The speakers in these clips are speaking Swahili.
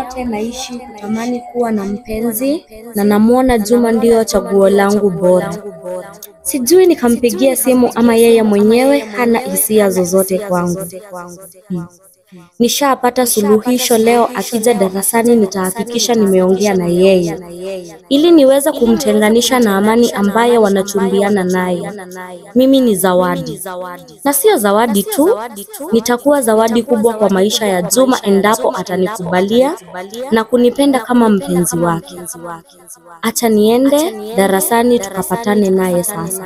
yote naishi kutamani kuwa na mpenzi na namuona Juma ndio chaguo langu bora. Sijui nikampigia simu ama yeye mwenyewe hana hisia zozote kwangu. Nishapata suluhisho leo, akija darasani nitahakikisha nimeongea na yeye ili niweze kumtenganisha na Amani ambaye wanachumbiana naye. Mimi ni zawadi. Na sio zawadi tu, nitakuwa zawadi kubwa kwa maisha ya Juma endapo atanikubalia na kunipenda kama mpenzi wake. Acha niende darasani tukapatane naye sasa.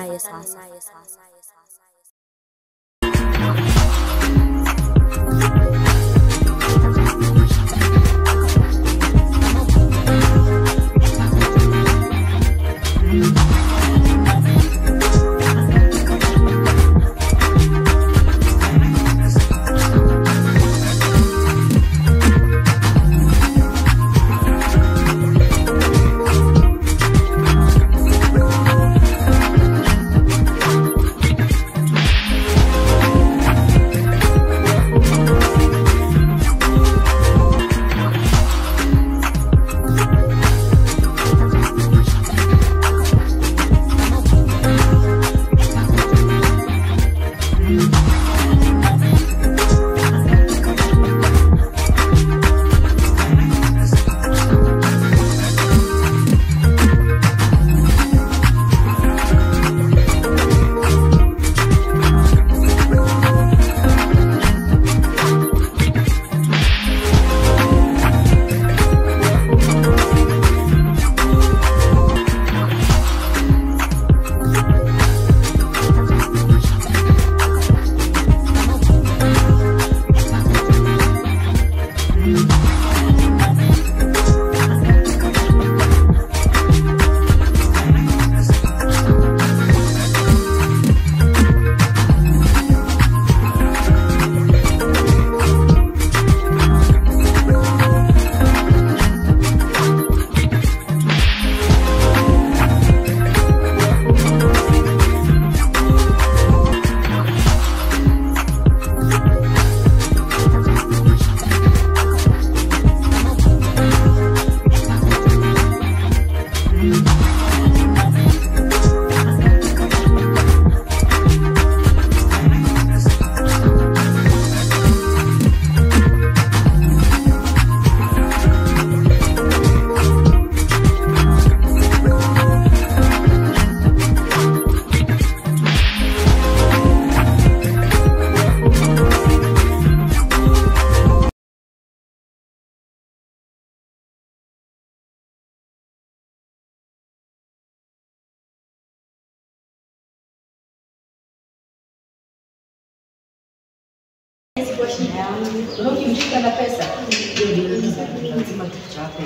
Ukimshika na pesa lazima tuchape.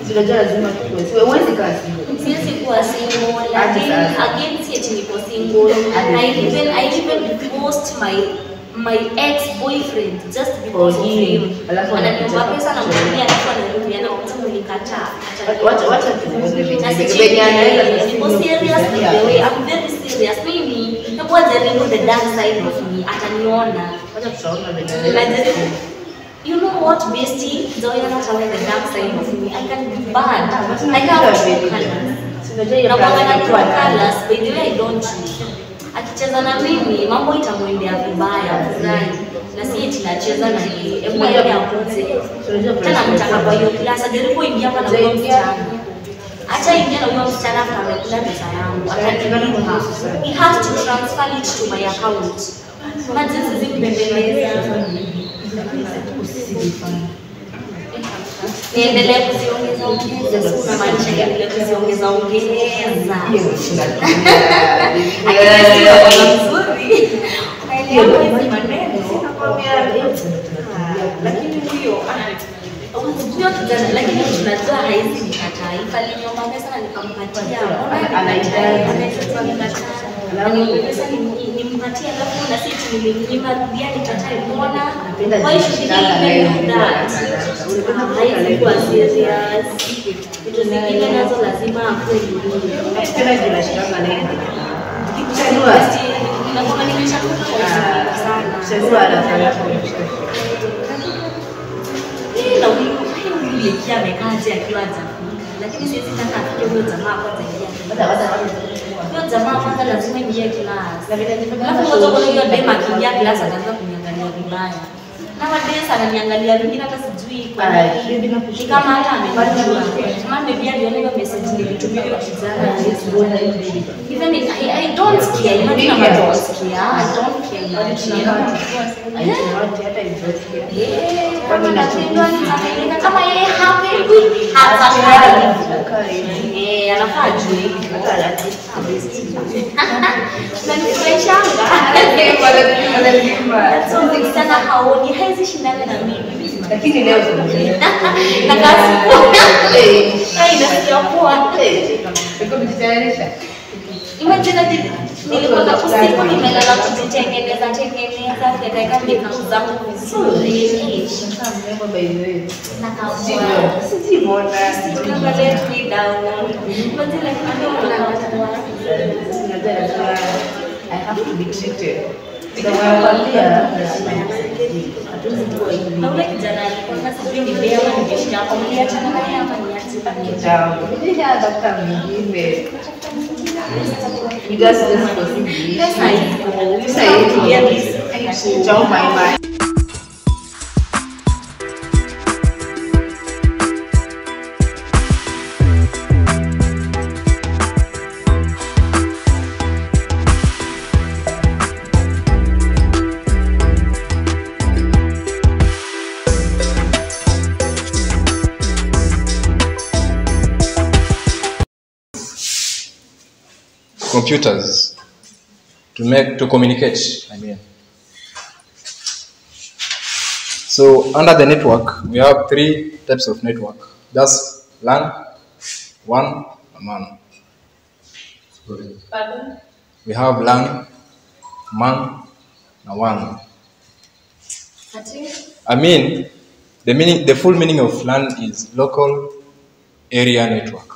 Tunajua lazima tuwe. Huwezi kasi. Siwezi kuwa single, lakini again si eti niko single. I even divorced my ex-boyfriend just because of him. Ananiomba pesa na mtumia alafu anarudi anakuta nilikataa. Wacha tuone venye anaenda. Niko serious the way I'm very serious. Mimi nakuwa jaribu the dark side of me. Ataniona. Wacha tutaona venye. You know what, bestie? Zoya not telling the dark side of me. I can be bad. I can't be colors. Na kwa colors, by the way I don't choose. Akicheza na mimi, mambo itamwendea vibaya, furahi. Na si eti nacheza na yeye. Hebu yeye akute. Tena mtaka kwa hiyo class, ajaribu ingia hapa na huyo msichana. Acha ingia na huyo msichana hapa amekula pesa yangu. Atanipa. He has to transfer it to my account. Majinsi zimbembeleza. Niendelee kuziongeza ongeza, maanisha niendelee kuziongeza ongeza. Mzuri. Unaelewa hizi maneno? Lakini huyo kijana, lakini tunajua haizi nikataa. Ifalinyomba pesa na nikampatia. Anaichukua nikataa. Pesa nimpatia alafu na sisi nilimnyima rudia nikatai mbona kwa hiyo shida haikuwa serious. Vitu zingine nazo lazima akue nini tena tunashirika na yeye kichagua na kama nimechagua sana chagua ala sana na huyu vile kia amekaa aje akiwa hajafika. Lakini siwezi taka afike huyo jamaa kwanza ingia. Huyo jamaa kwanza lazima ingie class. Alafu ngoja kwa hiyo dema akiingia class ataanza kuniangalia vibaya. Na wadesa ananiangalia vingine hata sijui kwa nini. Ni kama hata amejua. Kama maybe aliona hiyo message nilitumia hiyo kijana. Even I don't care. You know I don't care. I don't care. Kama yeye hapendi hatakai. Anafaa ajue nanifuraishanga sana haoni haizi shindana na mimi lakini leo na kazi inasikia poa iko kujitayarisha. Imagine nilikuwa usiku nimelala kujitengeneza katika makeup zangu vizuri. Remember by the way. Na kawa. Sijimona. Never let me down. But like I don't I have to be treated. So nakwambia hatuwezi kuwa hivi. na ule kijana alikuwa sijui ni bea ama ni bishi yako mliachana naye ama niache Kitambo. Nishataka mwingine. You just possibly. pesa hiyo. Pesa hiyo. Don't mind my. Computers to communicate, I mean. So under the network, we have 3 types of network. That's LAN, WAN, and MAN. Pardon? We have LAN, MAN, and WAN. I mean, the full meaning of LAN is local area network.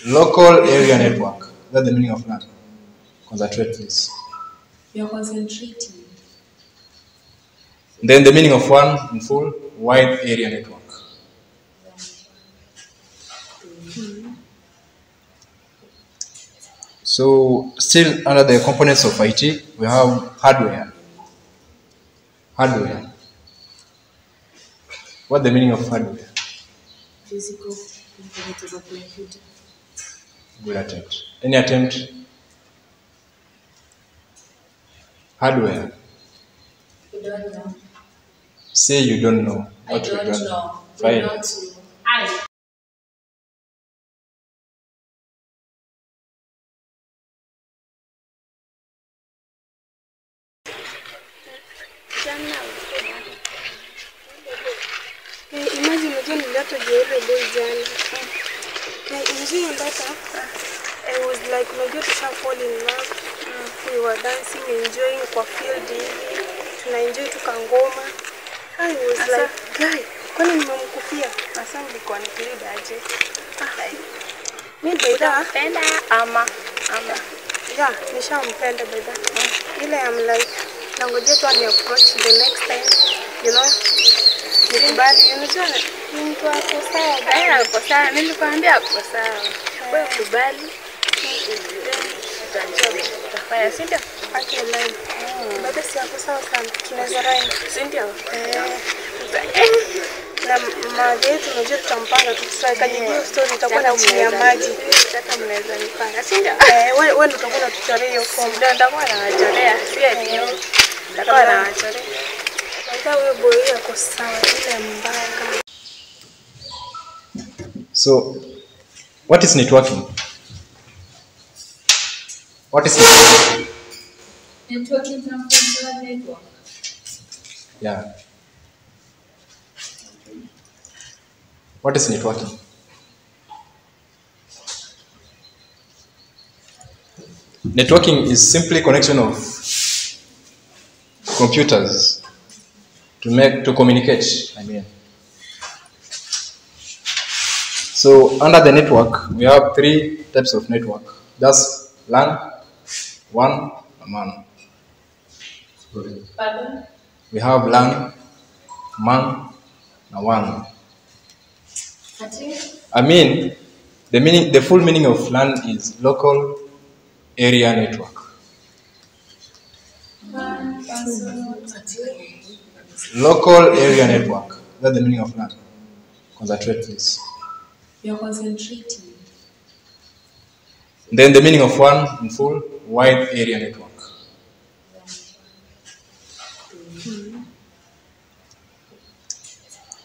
Local area network. That's the meaning of LAN. Concentrate, please. You're concentrating. Then the meaning of WAN in full, wide area network. So still under the components of IT, we have hardware. Hardware. What's the meaning of hardware? Physical components of a computer. Good attempt. Any attempt? Hardware. You don't know. Say you don't know. I What don't you don't know. Fine. We don't know. I. Imagine unajua nilileta jeuri boy jana. Imagine ndata. I was like unajua tusha fall in love. We were dancing, enjoying kwa field hivi. Tuna enjoy tukangoma. I was like, guy, kwani nimemkufia? Sasa nilikuwa nikirudi aje? Mimi baida Penda ama yeah, nishampenda baida. Ile I'm like nangoje tu ani approach the next time, you know. Nikubali, unajua ni mtu wako sawa. Ako sawa, nilikwambia ako sawa. Wewe kubali. Tutafanya, si ndio? Ake line. Baada si yako sawa sana. Tunaweza rhyme, Si ndio? na madhe tunajua tutampanga tu tutakajibu story itakuwa na chini ya maji. Hata mnaweza nipanga, si ndio? Wewe ndio utakuwa unatuchorea hiyo form. Ndio nitakuwa nawachorea, si ati nitakuwa nawachorea. Hata wewe boy yako sawa ile mbaya kama. So, what is networking? What is networking? Networking comes from the network. Yeah. What is networking? Networking is simply connection of computers to communicate, I mean. So under the network, we have 3 types of network. That's LAN, WAN, and MAN. Pardon? we have LAN, MAN, and WAN. I mean, the full meaning of LAN is local area network. Local area network. That's the meaning of LAN. Concentrate, please. You're concentrating. Then the meaning of WAN in full, wide area network.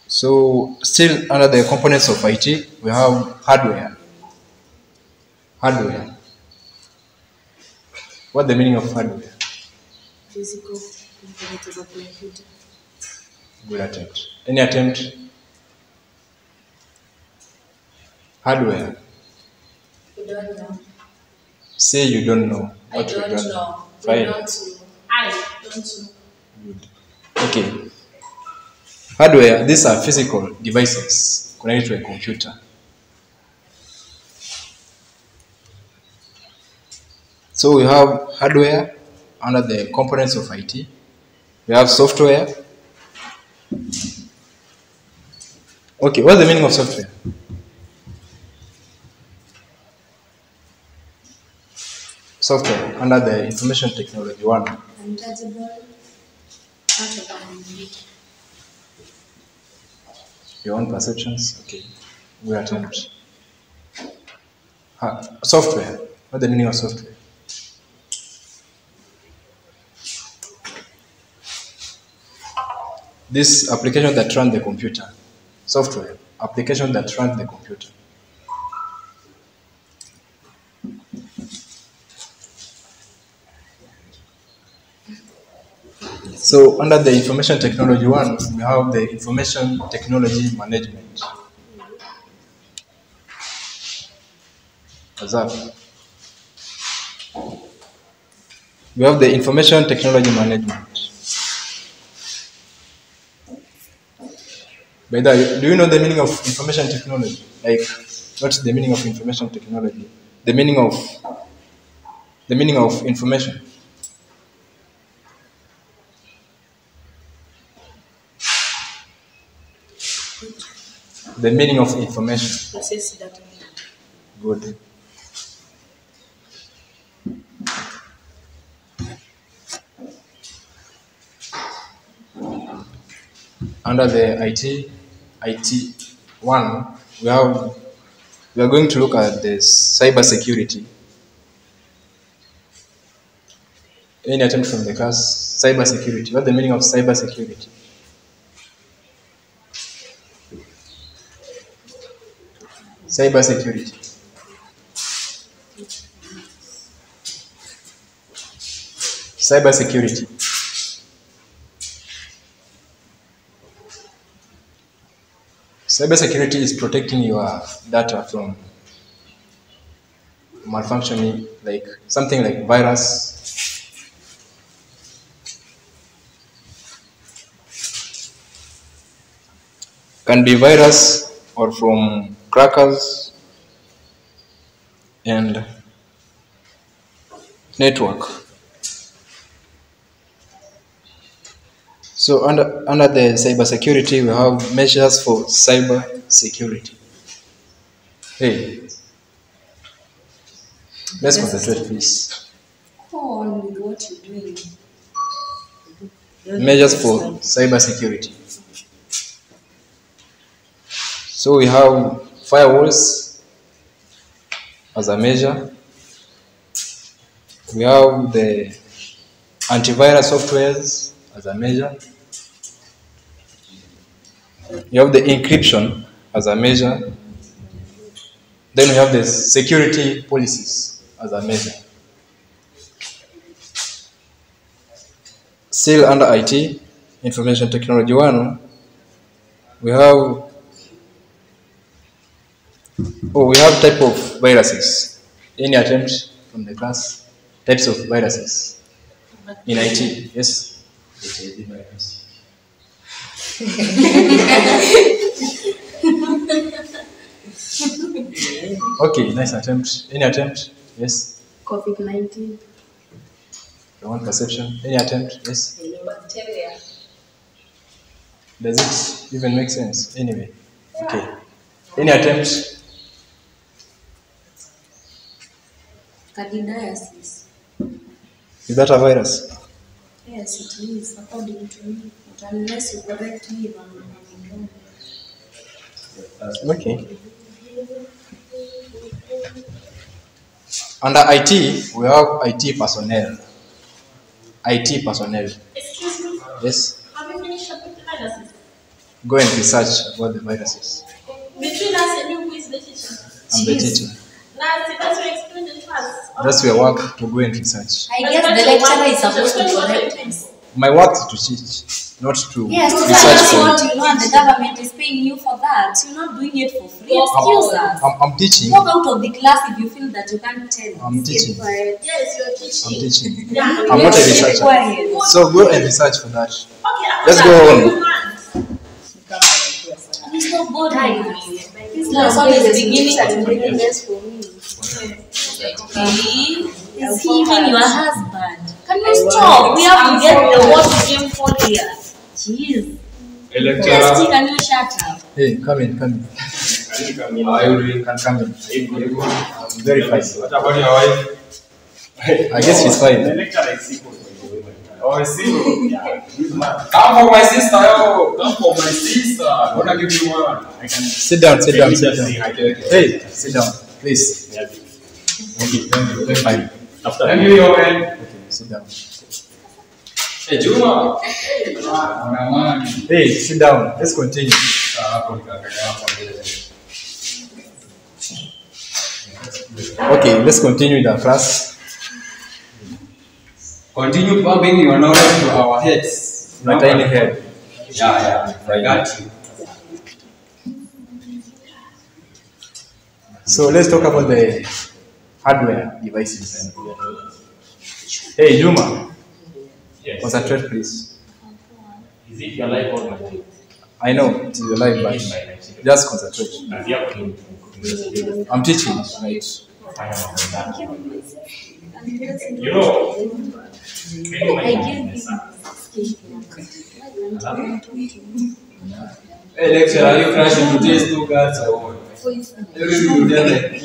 So still under the components of IT, we have hardware. Hardware. What's the meaning of hardware? Physical components of a computer. Good attempt. Any attempt? Hardware. You don't know. Say you don't know. I don't know. Fine. I don't know. Good. Okay. Hardware, these are physical devices connected to a computer. So we have hardware under the components of IT. We have software. Okay, what's the meaning of software? Software under the information technology one. Untouchable. Out of our Your own perceptions. Okay, we attempt. Software. What's the meaning of software? This application that runs the computer. Software. Application that runs the computer. So under the information technology one, we have the information technology management. What's that? We have the information technology management. By the, do you know the meaning of information technology? Like, what's the meaning of information technology? The meaning of information. The meaning of information. process data. Good. Under the IT one, we are going to look at the cyber security. Any attempt from the class? Cyber security. What's the meaning of cyber security? Cyber security. Cyber security. Cyber security is protecting your data from malfunctioning, like something like virus. Can be virus or from crackers and network. So under the cyber security, we have measures for cyber security. Hey, let's concentrate, please. Go on with what you're doing. Measures for cyber security. So we have firewalls as a measure. We have the antivirus softwares as a measure. You have the encryption as a measure. Then we have the security policies as a measure. Still under IT, information technology one, we have type of viruses. Any attempt from the class? Types of viruses in IT, yes? HIV virus. Okay, nice attempt. Any attempt? Yes? COVID-19. Your own perception. Any attempt? Yes? Bacteria. Does it even make sense? Anyway, okay. Any attempt? Candidiasis. Is that a virus? Yes, it is, according to me. But unless you correct me if I'm wrong. Okay. Under IT, we have IT personnel. IT personnel. Excuse me? Yes. Have you finished up with the viruses? Go and research about the viruses. Between us and you, who is the teacher? I'm the teacher. Nancy, that's your experience to us. That's your work to go and research. I guess the lecturer is supposed to correct us. My work is to teach, not to Yes, research that's for what you. you know, and the government is paying you for that. You're not doing it for free. Excuse us. I'm teaching. Walk out of the class if you feel that you can't tell. I'm teaching. Yes, you're teaching. I'm teaching. Yeah. I'm not a researcher. Quiet. So go and research for that. Okay, Let's go on. It's not boring. This lesson is beginning to be less for me. Is he even your husband? Can you stop? We have to get the what we came for here. Jeez. Just can you shut up? Hey, come in, come in. You can come in. I'm very fine. What about your wife? I guess she's fine. The lecturer is single. Oh, single. Yeah. Come for my sister, yo. Come for my sister. I wanna give you one. I can Sit down, sit down, sit down. Okay. Hey, sit down, please. Okay, fine. Thank you, your man. Okay, sit down. Hey, Juma. Hey, sit down. Let's continue. Okay, let's continue the class. Continue pumping your knowledge to our heads. My tiny head. Yeah, I got you. So let's talk about the hardware devices. Hey, Juma. Yes. Concentrate, please. Is it your life or my life? I know it is your life, but just concentrate. As you have to I'm teaching, right? You know, many I give you. Hey, lecturer, are you crashing today's two girls or what? Everything you like.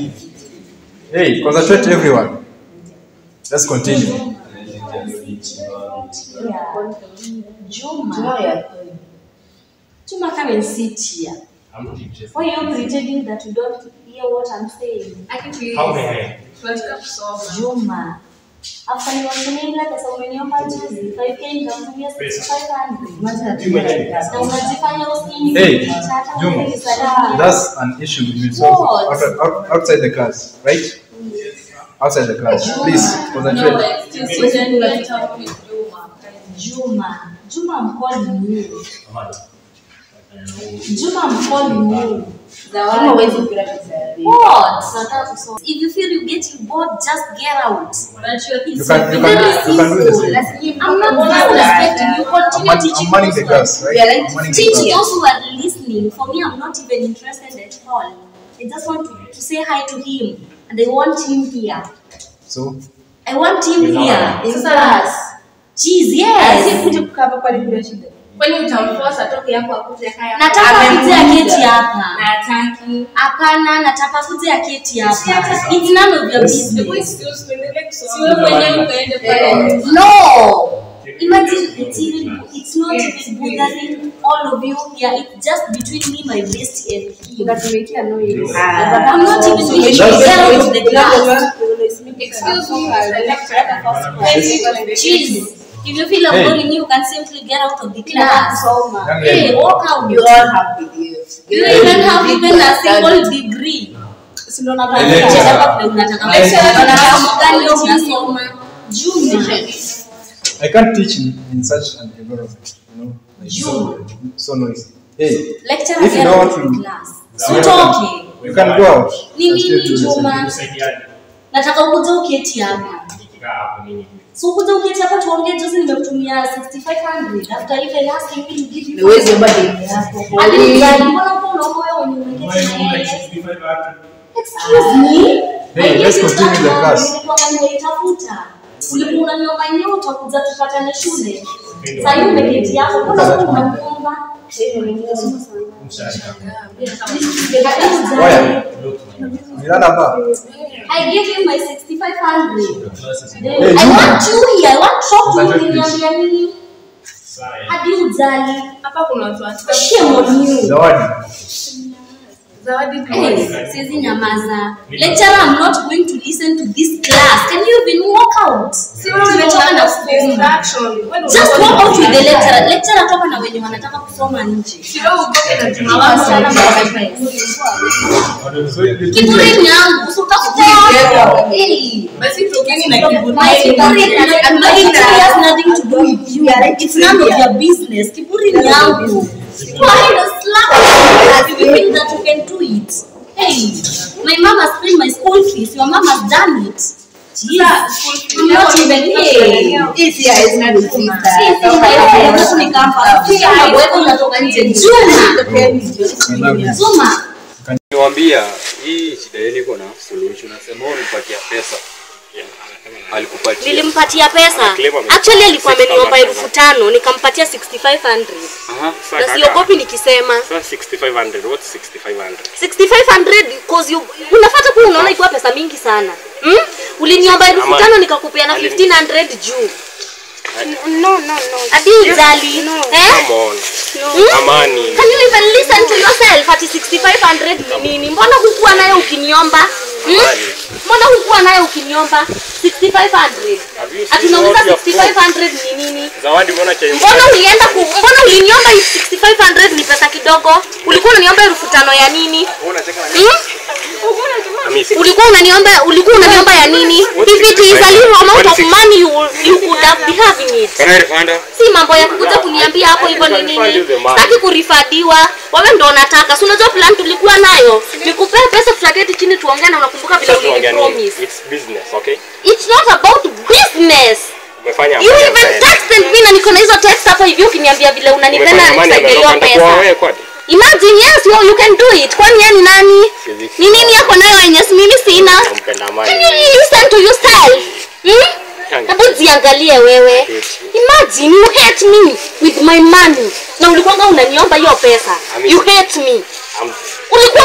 Hey, concentrate, everyone. Let's continue. Juma, come and sit here. I'm not interested. Why are you pretending that you don't hear what I'm saying? How may I? Juma, after you want to name like a umeniomba juzi, 5K nikamtumia 6,500. Na unajifanya usikini. Hey, Juma, that's an issue we will solve outside the class, right? Outside the class. Please, concentrate. Juma, I'm calling you. Juma, I'm calling you. What? If you feel you're getting bored, just get out. You can do the same. I'm not respecting you. Continue teaching I'm manning the class, right? I'm manning the Teach class. those who are listening. For me, I'm not even interested at all. I just want to say hi to him. And I want him here. So, I want him here in class. Jeez, yes. Kwani utamforce atoke hapo akuje haya? Nataka akuje aketi hapa. Nataki. Hapana, nataka akuje aketi hapa. It's none of your business. Siwe mwenyewe ukaende pale. No. Imagine it's not even bothering all of you here. It's just between me, my bestie, and him. I'm not even going to get out of the class. Excuse me, the lecturer Jeez. If you feel I'm Hey. boring, you can simply get out of the class. Hey, walk out. You all have videos. You even have even a single degree. I can't teach in such an environment, you know, like so noisy. Hey, Lecturer, if you get don't out want of the to, class. you Utoke. you can go out. Nini and still do the same Juma? thing. Nataka ukuje uketi hapa. Nikikaa hapo nini? So ukuje uketi hapa tuongee juzi nimekutumia 6500 after even asking me to give you. Huwezi omba deni yako. Aliniambia mbona uko unaokoa wenye umeketi na yeye? Excuse me. Hey, let's continue the class. Nilikuwa nimeitafuta. Ulikuwa unaniomba nyota kuja tupatane shule. Sasa hiyo umeketi hapo mbona unakuomba? Oya. Nilala hapa. I gave him my 6,500. I want you here. I want shop to niambia nini? Hadi ujali. Hapa kuna watu watatu. Shame on you. Zawadi Sizi nyamaza. Lecturer, I'm not going to listen to this class. Can you even walk out? Tumetoka na instruction. just walk out with the lecturer. Lecturer toka na wenye wanataka kusoma nje. Kiburi yangu, usitafute. Basi tokeni na kiburi. Has nothing to do with you. It's none of your business. Kiburi yangu. Why the slap? You think that you can do it? Hey, my mom has paid my school fees. Your mom has done it. I'm not even here. This year is not the Zuma. Niwaambia hii shida yenu iko na solution. Nasema unipatia pesa. Alikupatia. Nilimpatia pesa. Actually alikuwa ameniomba 5,000 nikampatia 6,500. Na siogopi nikisema. So 6,500. What's 6,500? 6,500 because unafuata kwa unaona iko pesa mingi sana. Uliniomba 5,000 nikakupea na 1,500 juu. No. Hadi ujali. Come on. Amani. Can you even listen to yourself? Ati 6,500 ni nini? Mbona hukuwa nayo ukiniomba? Mbona hukuwa nayo ukiniomba 6,500? Ati unauliza 6,500 ni nini? Zawadi mbona cha Mbona uliniomba 6,500 ni pesa kidogo? Ulikuwa unaniomba 5,000 ya nini? Ulikuwa unaniomba ya nini? If it is a little amount of money you could have been having it. Si mambo ya kukuja kuniambia hapo hivyo ni nini? Sitaki kurifadiwa. Wewe ndio unataka. Si unajua plan tulikuwa nayo. Nikupea pesa tutaketi chini tuongee na unakumbuka vile ulinipromise. It's business, okay? It's not about business. Umefanya You even texted me na niko na hizo text hapo hivi ukiniambia vile unanipenda na nisaidia pesa. Imagine, yes, you can do it. Kwani yeye ni nani? Ni nini yako nayo yenye mimi sina? Can you listen to yourself? Hebu jiangalie wewe. Imagine you hate me with my money. Na ulikuwa unaniomba hiyo pesa. You hate me. Ulikuwa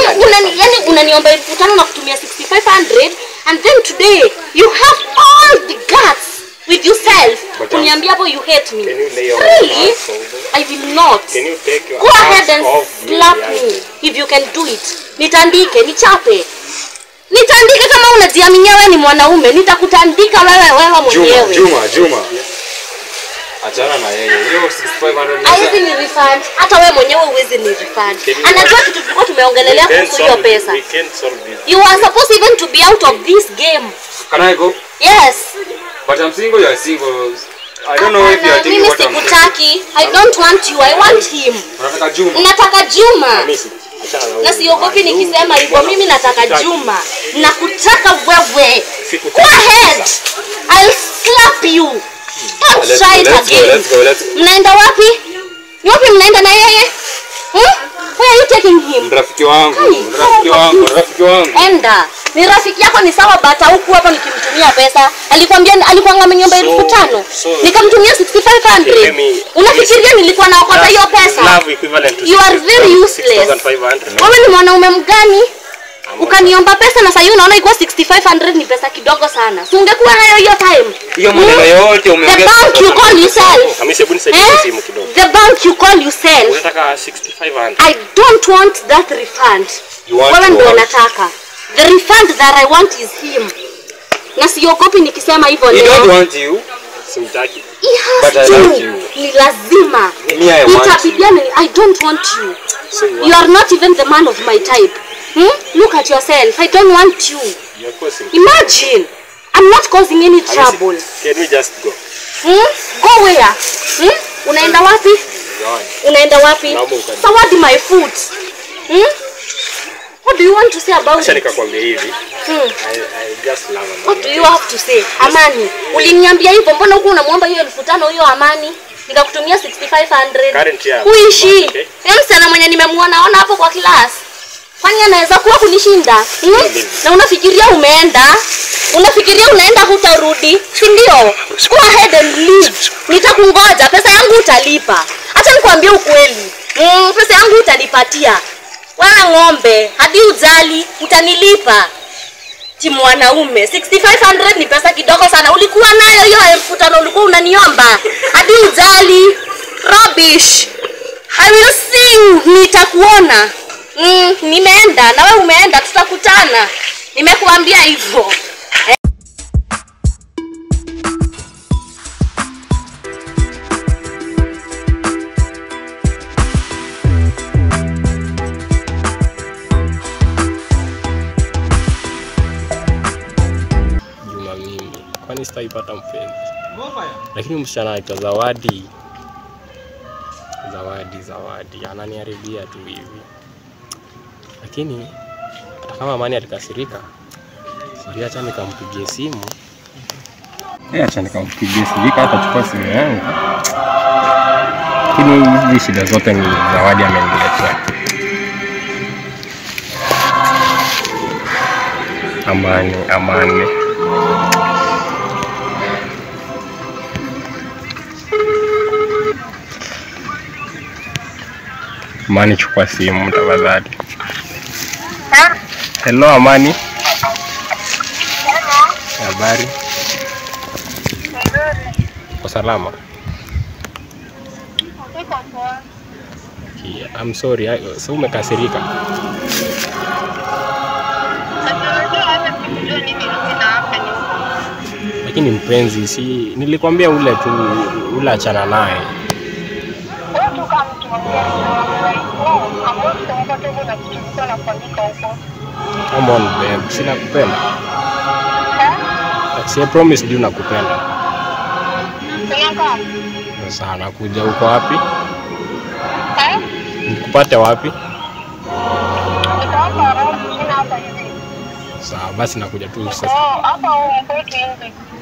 unaniomba 5,000 na kutumia 6,500 and then today you have all the guts with yourself. Kuniambia hapo you hate me. Really? I will not. Can you take your go ahead and slap me if you can do it. Nitandike, nichape. Nitandike kama unajiaminia wewe ni mwanaume, nitakutandika wewe mwenyewe. Juma. Achana na yeye. Hiyo 6,500. Haizi ni refund. Hata wewe mwenyewe uwezi ni refund. Anajua kitu tulikuwa tumeongelelea kuhusu hiyo pesa. We can't solve this. You are supposed even to be out of this game. Can I go? Yes. But I'm single, you're single. I don't know if you're thinking what I'm saying. Sikutaki. I don't want you. I want him. Unataka Juma? Nataka Juma. Na siogopi nikisema hivyo, mimi nataka Juma. Nakutaka wewe. Go ahead. I'll slap you. Don't try it again. Let's go. Mnaenda wapi? Ni wapi mnaenda na yeye? Where are you taking him? Rafiki wangu. Enda. Ni rafiki yako ni sawa bata huku hapa nikimtumia pesa. Alikuwa ameniomba 5,000. Nikamtumia 6,500. Unafikiria nilikuwa naokota hiyo pesa? You are very useless. Wewe ni mwanaume mgani? Ukaniomba pesa na sasa unaona iko 6,500 ni pesa kidogo sana. Si ungekuwa nayo hiyo time. Hiyo maneno yote umeongea. The bank you call yourself. The bank you call yourself. Unataka 6,500. I don't want that refund. Wewe ndio unataka. The refund that I want is him. Na siogopi nikisema hivyo leo. I don't want you. Simtaki. But I like you. Ni lazima. Nitapigiana. I don't want you. You are not even the man of my type. Look at yourself. I don't want you. Imagine. I'm not causing any trouble. Can we just go? Go where? Unaenda wapi? Unaenda wapi? Sawadi my foot. What do you want to say about it? Nikakwambia hivi. I just love him. What do you have to say? Amani. Uliniambia hivyo, mbona huko unamwomba hiyo 5,000 hiyo Amani? Nikakutumia 6,500. Current year. Who is she? Msichana mwenye nimemuona hapo kwa class. Kwani anaweza kuwa kunishinda? Na unafikiria umeenda? Unafikiria unaenda hutarudi? Si ndio? Go ahead and leave. Nitakungoja, pesa yangu utalipa. Acha nikwambie ukweli. Pesa yangu utanipatia. Wewe ng'ombe, hadi ujali utanilipa. Ti mwanaume, 6500 ni pesa kidogo sana. Ulikuwa nayo hiyo 1500 ulikuwa unaniomba. Hadi ujali. Rubbish. I will see you. Nitakuona. Nimeenda na wewe umeenda, tutakutana. Nimekuambia hivyo. Juma mimi. Kwani sitaipata mpenzi? Lakini msichana anaitwa Zawadi. Zawadi. Ananiharibia tu hivi. Lakini hata kama Amani atakasirika, sijui acha nikampigie simu. Acha nikampigie simu, hata chukua simu yangu. Lakini hizi shida zote ni Zawadi ameniletea. Amani. Amani, chukua simu tafadhali. Hello Amani. Habari? Kwa salama? Okay, I'm sorry. So umekasirika? Lakini mpenzi, si nilikwambia ule tu, ule achana naye. Come on babe, sina kupenda. I promise you nakupenda. Sasa nakuja, uko wapi? Nikupate wapi? Sawa, basi nakuja tu sasa.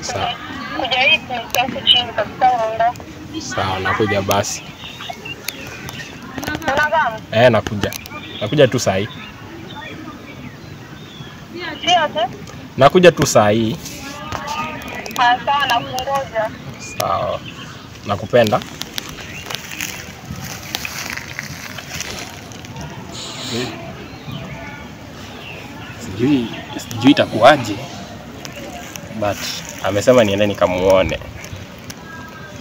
Sawa. Sawa, nakuja basi. Nakuja tu saa hii. Nakuja tu saa hii. Sawa, nakungoja. Sawa. Nakupenda. Sijui itakuwaje. But amesema niende nikamuone.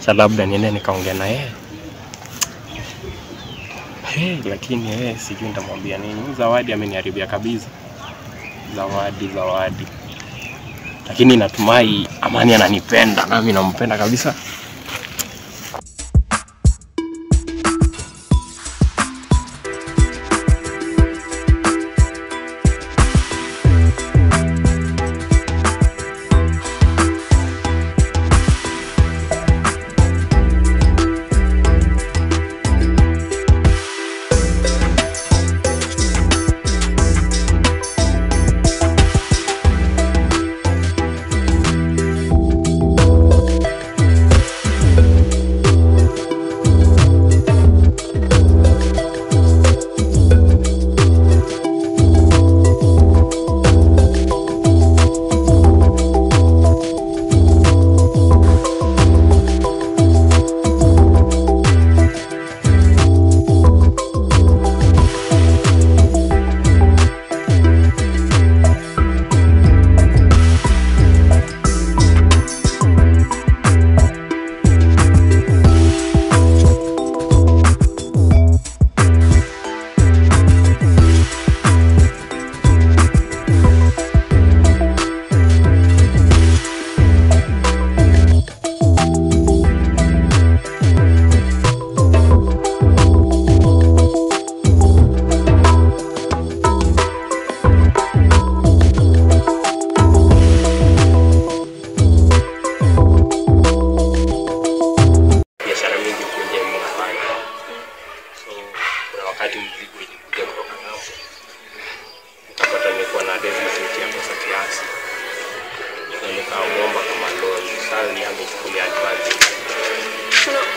Labda niende nikaongea na yeye. Lakini sijui nitamwambia nini. Zawadi ameniharibia kabisa. Zawadi. Lakini natumai Amani ananipenda, nami nampenda kabisa.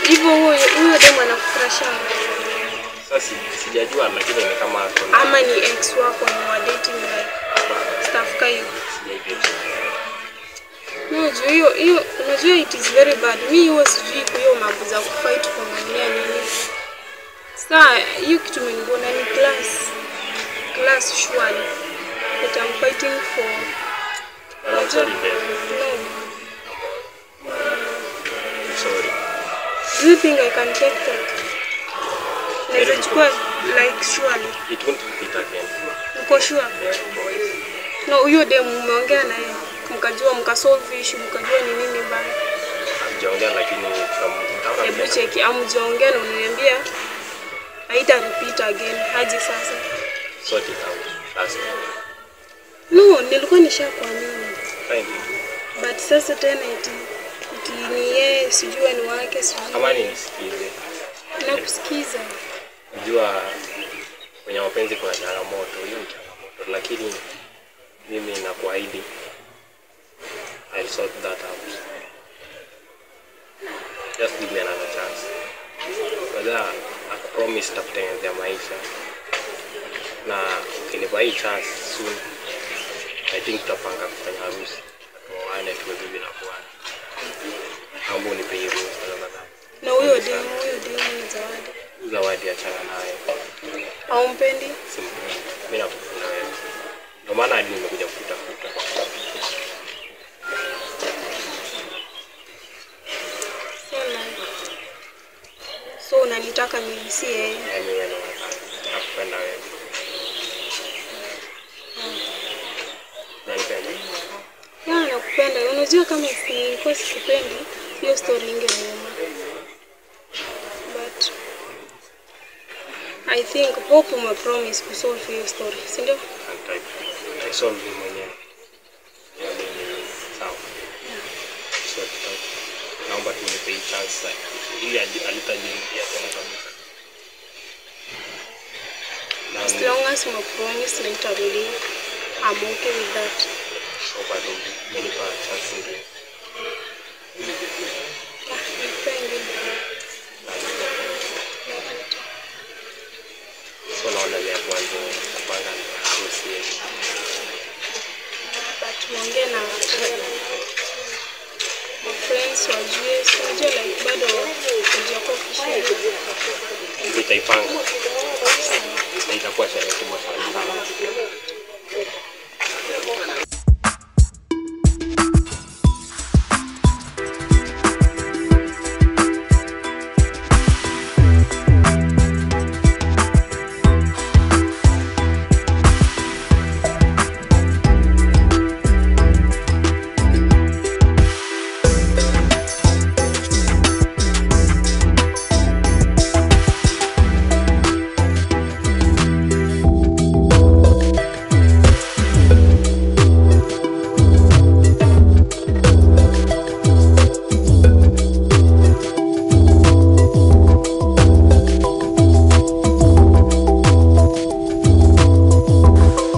Hivyo huyo demu anakufurahisha? Sasa sijajua lakini ni kama ama ni ex wako ni wa dating like stuff kayo. No, hiyo unajua it is very bad. Mimi huwa sijui hiyo mambo za kufight kwa mania nini. Sasa hiyo kitu mmenibona ni class surely. But I'm fighting for sorry. Do you think I can take that? Like surely. It won't repeat again. Uko sure? No, huyo demu umeongea naye. Mkajua mkasolve issue, mkajua ni nini bana. Hamjaongea lakini hebu cheki amjaongea na uniambia haita repeat again. Haji sasa. Sort it out. Last. No, nilikuwa nishakuamini. Fine. But sasa tena iti ni yeye sijua ni wake sijui. Kama nisikize. Nakusikiza. Najua kwenye mapenzi kuna changamoto, hiyo changamoto, lakini mimi nakuahidi I'll sort that out. Just give me another chance. Whether I promise takutengenezea maisha na ukinipa hii chance soon, I think tutapanga kufanya harusi. Tuoane tuwe bibi na bwana. Mambo ni bei ruhusa tafadhali. Na huyo demu ni zawadi. Zawadi achana naye. Haumpendi? Simpendi. Mimi nakupenda wewe. Ndio maana hadi nimekuja kutafuta. So unanitaka mimi si yeye? Mimi nakupenda wewe. Nakupenda. Unajua kama nilikuwa sipendi hiyo story ingemuuma. But I think hope my promise to solve your story. Si ndio? I solve it mwenyewe. Sawa. So naomba tunipe chance ili alitajirudia tena kabisa. As long as my promise literally, I'm okay with that. So bado mimi pa chance ndio. So naona ya kwanza kupanga harusi yetu. But tuongee na friends wajue, unajua like bado hujako official. Nitaipanga. Itakuwa sherehe kubwa sana.